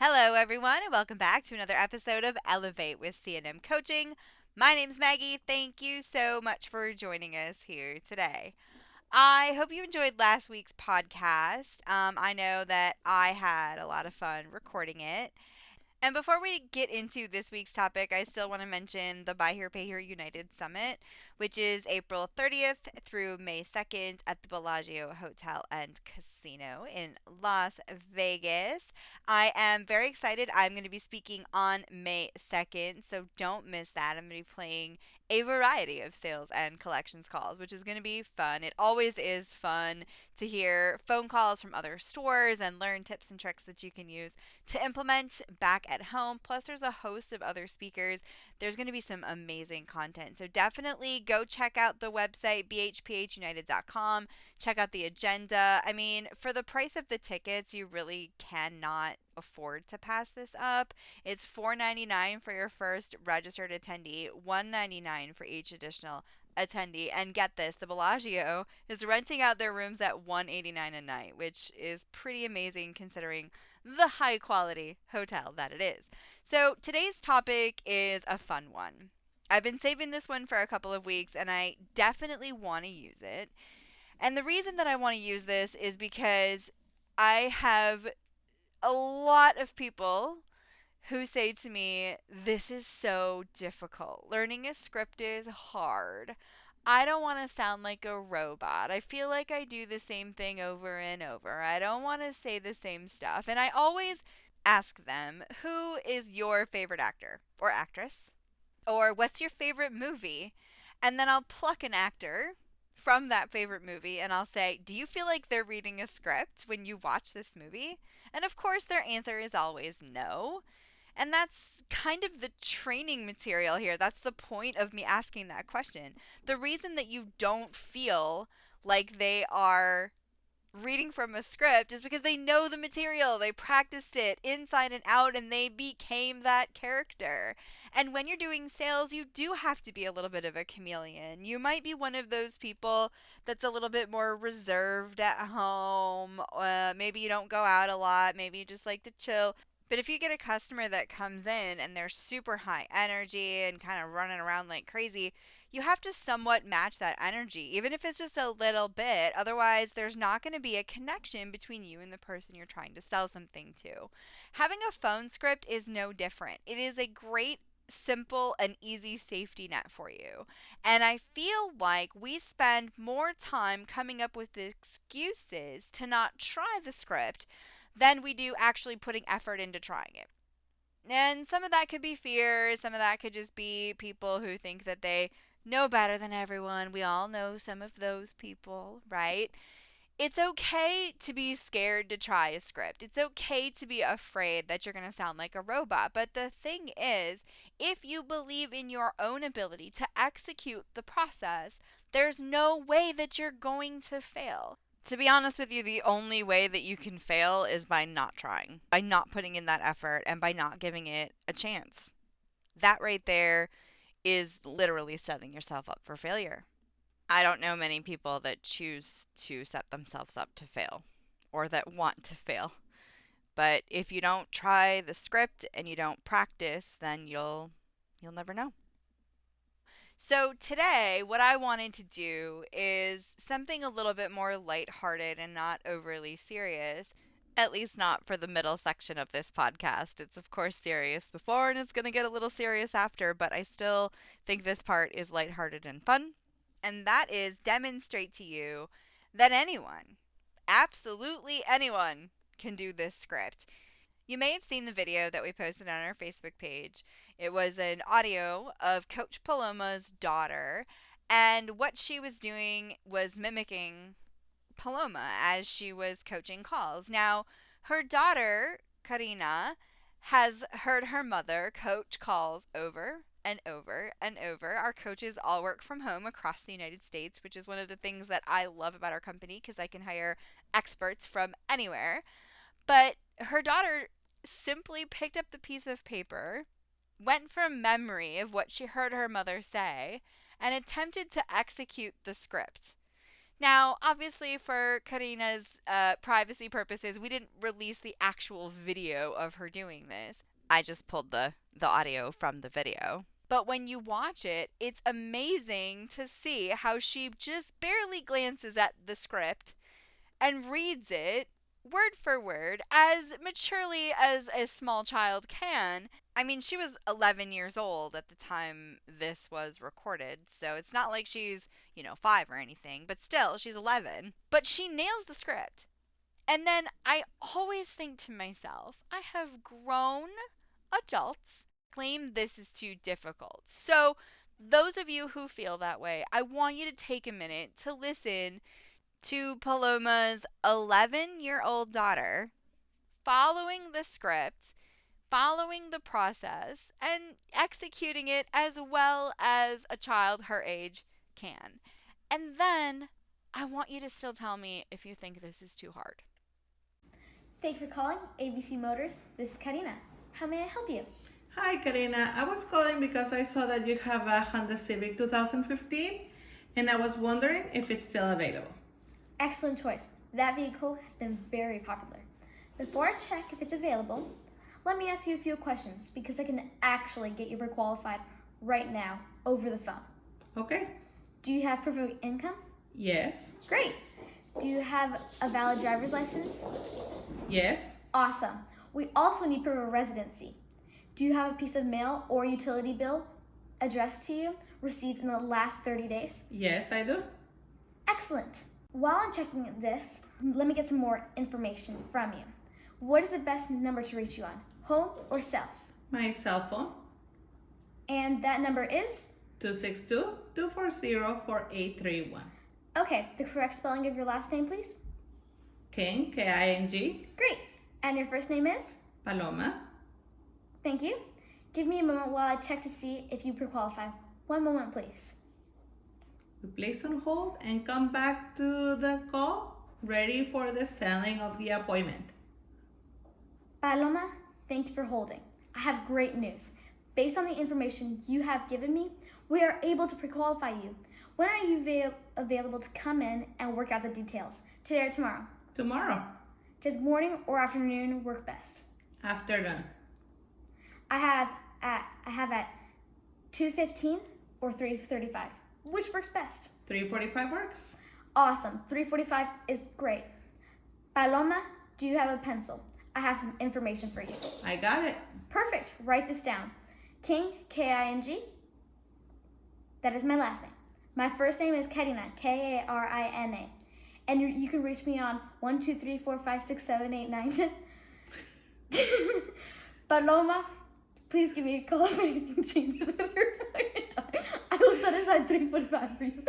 Hello, everyone, and welcome back to another episode of Elevate with C&M Coaching. My name's Maggie. Thank you so much for joining us here today. I hope you enjoyed last week's podcast. I know that I had a lot of fun recording it. And before we get into this week's topic, I still want to mention the Buy Here, Pay Here United Summit, which is April 30th through May 2nd at the Bellagio Hotel and Casino in Las Vegas. I am very excited. I'm going to be speaking on May 2nd, so don't miss that. I'm going to be playing a variety of sales and collections calls, which is going to be fun. It always is fun to hear phone calls from other stores and learn tips and tricks that you can use to implement back at home. Plus, there's a host of other speakers. There's going to be some amazing content. So definitely go check out the website, bhphunited.com. Check out the agenda. I mean, for the price of the tickets, you really cannot afford to pass this up. It's $4.99 for your first registered attendee, $1.99 for each additional attendee. And get this, the Bellagio is renting out their rooms at $189 a night, which is pretty amazing considering the high quality hotel that it is. So today's topic is a fun one. I've been saving this one for a couple of weeks and I definitely want to use it. And the reason that I want to use this is because I have a lot of people who say to me, this is so difficult. Learning a script is hard. I don't want to sound like a robot. I feel like I do the same thing over and over. I don't want to say the same stuff. And I always ask them, who is your favorite actor or actress? Or what's your favorite movie? And then I'll pluck an actor from that favorite movie and I'll say, do you feel like they're reading a script when you watch this movie? And of course, their answer is always no. And that's kind of the training material here. That's the point of me asking that question. The reason that you don't feel like they are reading from a script is because they know the material. They practiced it inside and out and they became that character. And when you're doing sales, you do have to be a little bit of a chameleon. You might be one of those people that's a little bit more reserved at home. Maybe you don't go out a lot. Maybe you just like to chill. But if you get a customer that comes in and they're super high energy and kind of running around like crazy, you have to somewhat match that energy, even if it's just a little bit. Otherwise, there's not going to be a connection between you and the person you're trying to sell something to. Having a phone script is no different. It is a great, simple, and easy safety net for you. And I feel like we spend more time coming up with excuses to not try the script than we do actually putting effort into trying it. And some of that could be fear, some of that could just be people who think that they know better than everyone. We all know some of those people, right? It's okay to be scared to try a script. It's okay to be afraid that you're going to sound like a robot. But the thing is, if you believe in your own ability to execute the process, there's no way that you're going to fail. To be honest with you, the only way that you can fail is by not trying, by not putting in that effort, and by not giving it a chance. That right there is literally setting yourself up for failure. I don't know many people that choose to set themselves up to fail or that want to fail. But if you don't try the script and you don't practice, then you'll never know. So today, what I wanted to do is something a little bit more lighthearted and not overly serious, at least not for the middle section of this podcast. It's, of course, serious before and it's going to get a little serious after, but I still think this part is lighthearted and fun. And that is demonstrate to you that anyone, absolutely anyone, can do this script. You may have seen the video that we posted on our Facebook page. It was an audio of Coach Paloma's daughter, and what she was doing was mimicking Paloma as she was coaching calls. Now, her daughter, Karina, has heard her mother coach calls over and over and over. Our coaches all work from home across the United States, which is one of the things that I love about our company because I can hire experts from anywhere. But her daughter simply picked up the piece of paper, went from memory of what she heard her mother say, and attempted to execute the script. Now, obviously, for Karina's privacy purposes, we didn't release the actual video of her doing this. I just pulled the audio from the video. But when you watch it, it's amazing to see how she just barely glances at the script and reads it word for word as maturely as a small child can. I mean, she was 11 years old at the time this was recorded, so it's not like she's, 5 or anything, but still, she's 11. But she nails the script. And then I always think to myself, I have grown adults claim this is too difficult. So, those of you who feel that way, I want you to take a minute to listen to Paloma's 11-year-old daughter following the script, following the process, and executing it as well as a child her age can. And then I want you to still tell me if you think this is too hard. Thank you for calling ABC Motors. This is Karina. How may I help you? Hi Karina, I was calling because I saw that you have a Honda Civic 2015 and I was wondering if it's still available. Excellent choice. That vehicle has been very popular. Before I check if it's available, let me ask you a few questions because I can actually get you pre-qualified right now over the phone. Okay. Do you have proof of income? Yes. Great. Do you have a valid driver's license? Yes. Awesome. We also need proof of residency. Do you have a piece of mail or utility bill addressed to you received in the last 30 days? Yes, I do. Excellent. While I'm checking this, let me get some more information from you. What is the best number to reach you on, home or cell? My cell phone, And that number is? 262-240-4831. Okay, the correct spelling of your last name, please. King, K-I-N-G. Great. And your first name is? Paloma. Thank you. Give me a moment while I check to see if you pre-qualify. One moment, please. We place on hold and come back to the call, ready for the selling of the appointment. Paloma, thank you for holding. I have great news. Based on the information you have given me, we are able to pre-qualify you. When are you available to come in and work out the details? Today or tomorrow? Tomorrow. Does morning or afternoon work best? Afternoon. I have at 2:15 or 3:35. Which works best? 3:45 works. Awesome. 3:45 is great. Paloma, do you have a pencil? I have some information for you. I got it. Perfect. Write this down. King, K-I-N-G. That is my last name. My first name is Karina, K-A-R-I-N-A. And you can reach me on 1, 2, 3, 4, 5, 6, 7, 8, 9, 10. Paloma, please give me a call if anything changes with your appointment time. I will set aside 3:45 for you. Can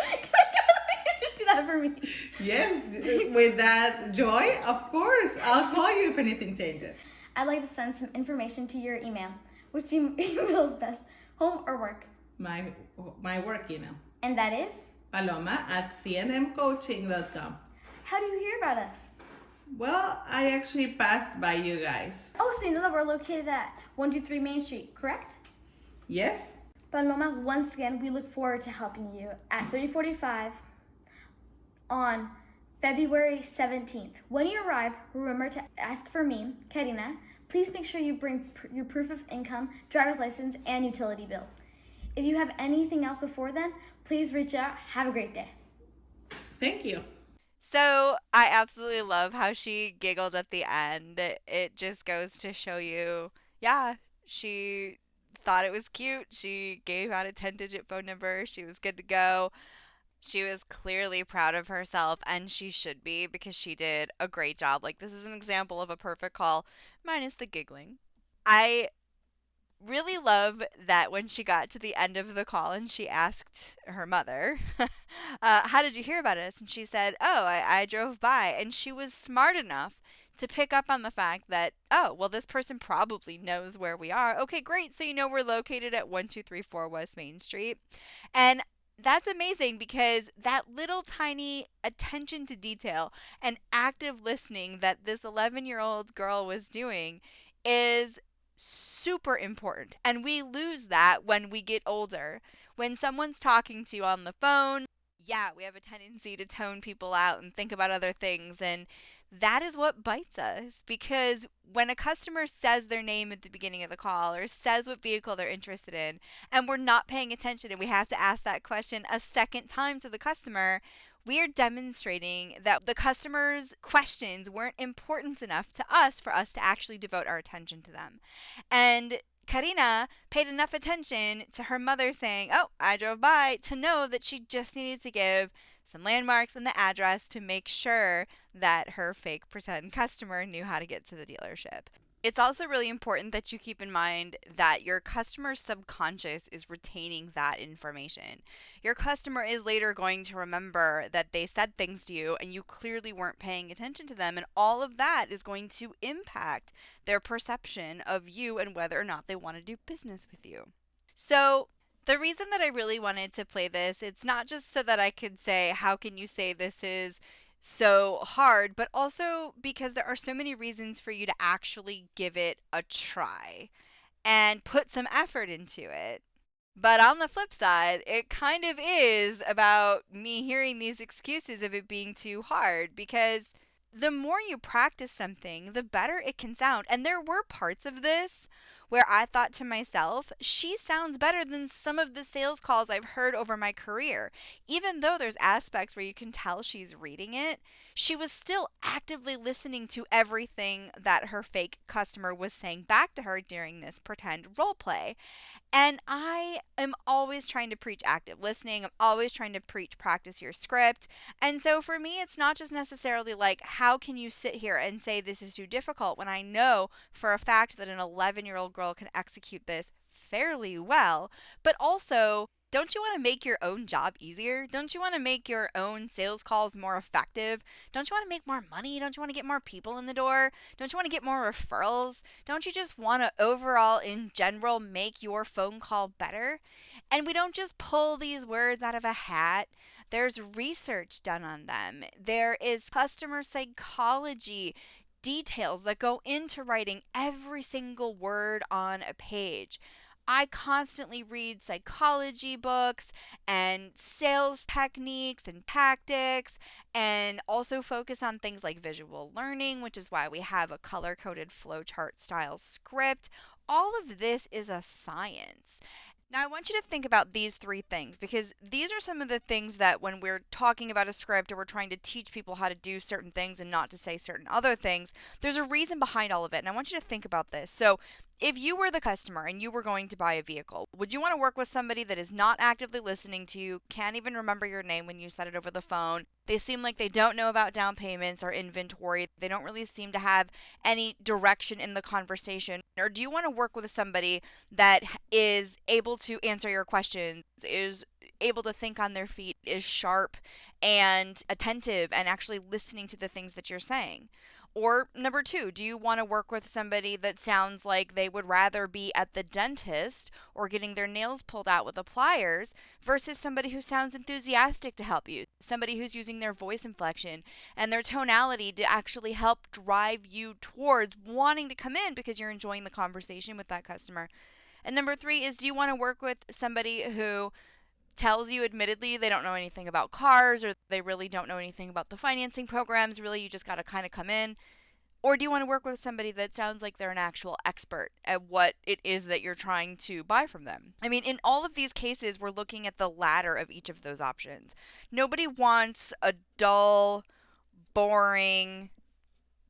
you do that for me? Yes, with that joy, of course. I'll call you if anything changes. I'd like to send some information to your email. Which email is best, home or work? My work email. And that is? Paloma@cnmcoaching.com. How do you hear about us? Well, I actually passed by you guys. Oh, so you know that we're located at 123 Main Street, correct? Yes? Paloma, once again, we look forward to helping you at 3:45 on February 17th. When you arrive, remember to ask for me, Karina. Please make sure you bring your proof of income, driver's license, and utility bill. If you have anything else before then, please reach out. Have a great day. Thank you. So I absolutely love how she giggled at the end. It just goes to show you, yeah, she thought it was cute. She gave out a 10-digit phone number. She was good to go. She was clearly proud of herself, and she should be because she did a great job. Like, this is an example of a perfect call, minus the giggling. I really love that when she got to the end of the call and she asked her mother, how did you hear about us? And she said, oh, I drove by. And she was smart enough to pick up on the fact that, oh, well, this person probably knows where we are. Okay, great. So you know we're located at 1234 West Main Street. And that's amazing because that little tiny attention to detail and active listening that this 11-year-old girl was doing is super important. And we lose that when we get older. When someone's talking to you on the phone, yeah, we have a tendency to tone people out and think about other things. And that is what bites us, because when a customer says their name at the beginning of the call or says what vehicle they're interested in, and we're not paying attention and we have to ask that question a second time to the customer, we are demonstrating that the customer's questions weren't important enough to us for us to actually devote our attention to them. And Karina paid enough attention to her mother saying, "Oh, I drove by," to know that she just needed to give some landmarks and the address to make sure that her fake pretend customer knew how to get to the dealership. It's also really important that you keep in mind that your customer's subconscious is retaining that information. Your customer is later going to remember that they said things to you and you clearly weren't paying attention to them, and all of that is going to impact their perception of you and whether or not they want to do business with you. So, the reason that I really wanted to play this, it's not just so that I could say, how can you say this is so hard, but also because there are so many reasons for you to actually give it a try and put some effort into it. But on the flip side, it kind of is about me hearing these excuses of it being too hard, because the more you practice something, the better it can sound. And there were parts of this where I thought to myself, she sounds better than some of the sales calls I've heard over my career. Even though there's aspects where you can tell she's reading it, she was still actively listening to everything that her fake customer was saying back to her during this pretend role play. And I am always trying to preach active listening. I'm always trying to preach practice your script. And so for me, it's not just necessarily like, how can you sit here and say this is too difficult when I know for a fact that an 11-year-old girl can execute this fairly well, but also, don't you want to make your own job easier? Don't you want to make your own sales calls more effective? Don't you want to make more money? Don't you want to get more people in the door? Don't you want to get more referrals? Don't you just want to overall, in general, make your phone call better? And we don't just pull these words out of a hat. There's research done on them. There is customer psychology details that go into writing every single word on a page. I constantly read psychology books and sales techniques and tactics, and also focus on things like visual learning, which is why we have a color coded flowchart style script. All of this is a science. Now, I want you to think about these three things, because these are some of the things that when we're talking about a script or we're trying to teach people how to do certain things and not to say certain other things, there's a reason behind all of it. And I want you to think about this. So, if you were the customer and you were going to buy a vehicle, would you want to work with somebody that is not actively listening to you, can't even remember your name when you said it over the phone? They seem like they don't know about down payments or inventory. They don't really seem to have any direction in the conversation. Or do you want to work with somebody that is able to answer your questions, is able to think on their feet, is sharp and attentive and actually listening to the things that you're saying? Or number two, do you want to work with somebody that sounds like they would rather be at the dentist or getting their nails pulled out with the pliers versus somebody who sounds enthusiastic to help you, somebody who's using their voice inflection and their tonality to actually help drive you towards wanting to come in because you're enjoying the conversation with that customer? And number three is, do you want to work with somebody who tells you admittedly they don't know anything about cars, or they really don't know anything about the financing programs, really you just got to kind of come in? Or do you want to work with somebody that sounds like they're an actual expert at what it is that you're trying to buy from them? I mean, in all of these cases, we're looking at the latter of each of those options. Nobody wants a dull, boring,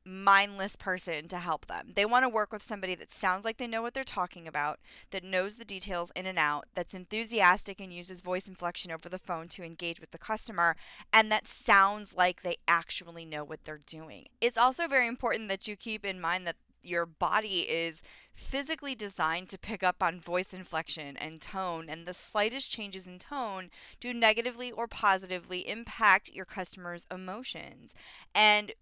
mindless person to help them. They want to work with somebody that sounds like they know what they're talking about, that knows the details in and out, that's enthusiastic and uses voice inflection over the phone to engage with the customer, and that sounds like they actually know what they're doing. It's also very important that you keep in mind that your body is physically designed to pick up on voice inflection and tone, and the slightest changes in tone do negatively or positively impact your customer's emotions. And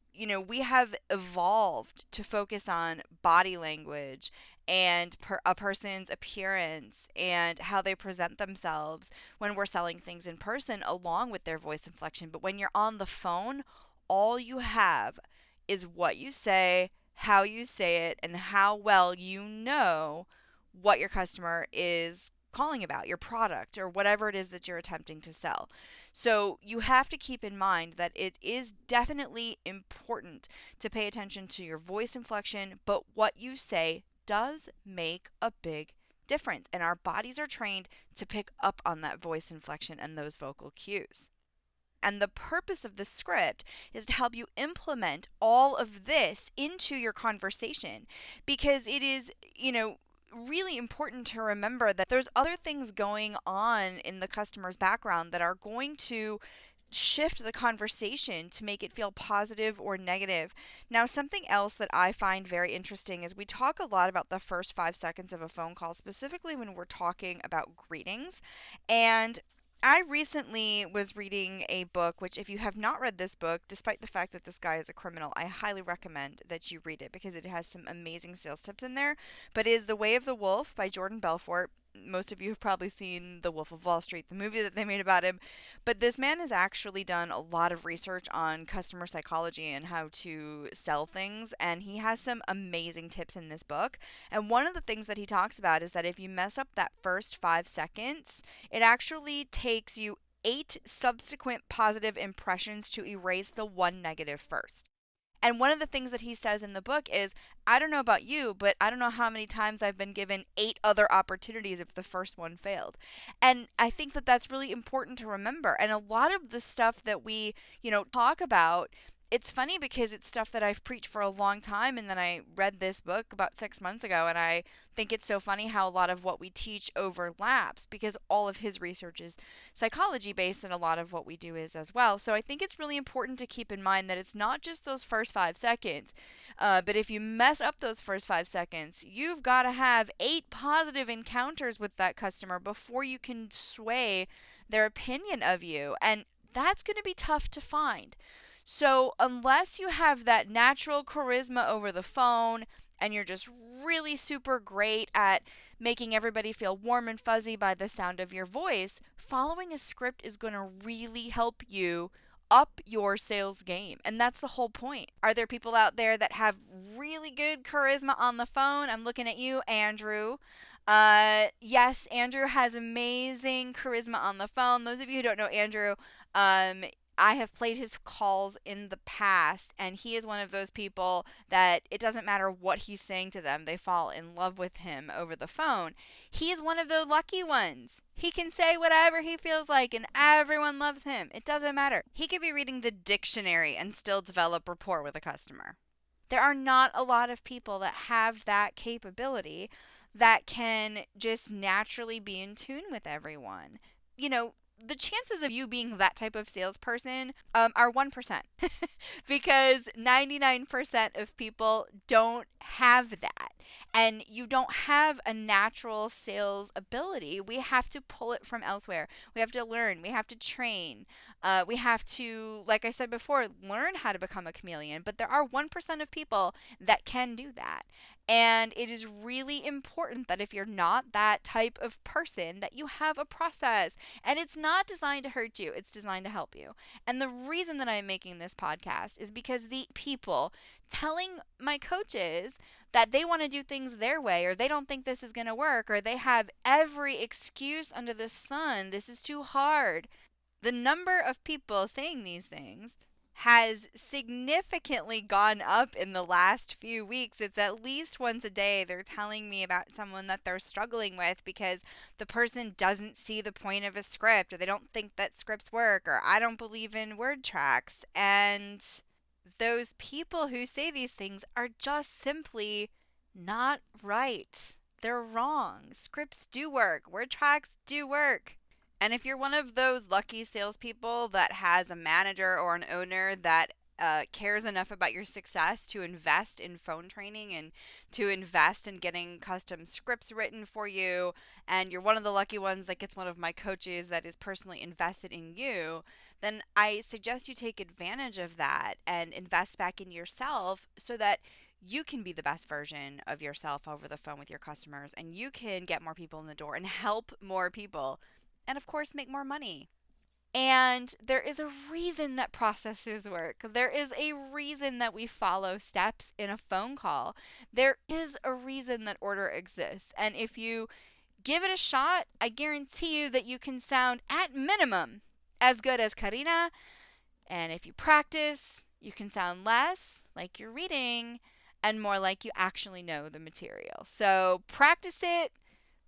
we have evolved to focus on body language and a person's appearance and how they present themselves when we're selling things in person, along with their voice inflection. But when you're on the phone, all you have is what you say, how you say it, and how well you know what your customer is calling about, your product or whatever it is that you're attempting to sell. So you have to keep in mind that it is definitely important to pay attention to your voice inflection, but what you say does make a big difference. And our bodies are trained to pick up on that voice inflection and those vocal cues. And the purpose of the script is to help you implement all of this into your conversation, because it is, really important to remember that there's other things going on in the customer's background that are going to shift the conversation to make it feel positive or negative. Now, something else that I find very interesting is we talk a lot about the first 5 seconds of a phone call, specifically when we're talking about greetings. And I recently was reading a book, which, if you have not read this book, despite the fact that this guy is a criminal, I highly recommend that you read it because it has some amazing sales tips in there. But it is The Way of the Wolf by Jordan Belfort. Most of you have probably seen The Wolf of Wall Street, the movie that they made about him. But this man has actually done a lot of research on customer psychology and how to sell things, and he has some amazing tips in this book. And one of the things that he talks about is that if you mess up that first 5 seconds, it actually takes you 8 subsequent positive impressions to erase the one negative first. And one of the things that he says in the book is, I don't know about you, but I don't know how many times I've been given 8 other opportunities if the first one failed. And I think that that's really important to remember. And a lot of the stuff that we, talk about, it's funny because it's stuff that I've preached for a long time. And then I read this book about 6 months ago, and I think it's so funny how a lot of what we teach overlaps because all of his research is psychology based, and a lot of what we do is as well. So I think it's really important to keep in mind that it's not just those first 5 seconds, but if you mess up those first 5 seconds, you've got to have 8 positive encounters with that customer before you can sway their opinion of you. And that's going to be tough to find. So, unless you have that natural charisma over the phone and you're just really super great at making everybody feel warm and fuzzy by the sound of your voice, following a script is going to really help you up your sales game. And that's the whole point. Are there people out there that have really good charisma on the phone? I'm looking at you, Andrew. Yes, Andrew has amazing charisma on the phone. Those of you who don't know Andrew, I have played his calls in the past, and he is one of those people that it doesn't matter what he's saying to them, they fall in love with him over the phone. He's one of the lucky ones. He can say whatever he feels like, and everyone loves him. It doesn't matter. He could be reading the dictionary and still develop rapport with a customer. There are not a lot of people that have that capability that can just naturally be in tune with everyone. The chances of you being that type of salesperson are 1% because 99% of people don't have that. And you don't have a natural sales ability. We have to pull it from elsewhere. We have to learn. We have to train. We have to, like I said before, learn how to become a chameleon. But there are 1% of people that can do that. And it is really important that if you're not that type of person, that you have a process. And it's not designed to hurt you, it's designed to help you. And the reason that I'm making this podcast is because the people telling my coaches that they want to do things their way, or they don't think this is going to work, or they have every excuse under the sun, this is too hard. The number of people saying these things has significantly gone up in the last few weeks. It's at least once a day they're telling me about someone that they're struggling with because the person doesn't see the point of a script, or they don't think that scripts work, or I don't believe in word tracks. And those people who say these things are just simply not right. They're wrong. Scripts do work. Word tracks do work. And if you're one of those lucky salespeople that has a manager or an owner that cares enough about your success to invest in phone training and to invest in getting custom scripts written for you, and you're one of the lucky ones that gets one of my coaches that is personally invested in you, then I suggest you take advantage of that and invest back in yourself so that you can be the best version of yourself over the phone with your customers, and you can get more people in the door and help more people, and of course make more money. And there is a reason that processes work. There is a reason that we follow steps in a phone call. There is a reason that order exists. And if you give it a shot. I guarantee you that you can sound, at minimum, as good as Karina. And if you practice, you can sound less like you're reading and more like you actually know the material. So practice it.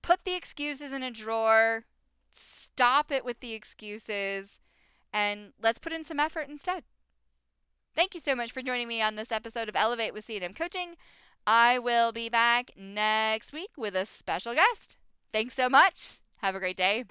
Put the excuses in a drawer. Stop it with the excuses. And let's put in some effort instead. Thank you so much for joining me on this episode of Elevate with C&M Coaching. I will be back next week with a special guest. Thanks so much. Have a great day.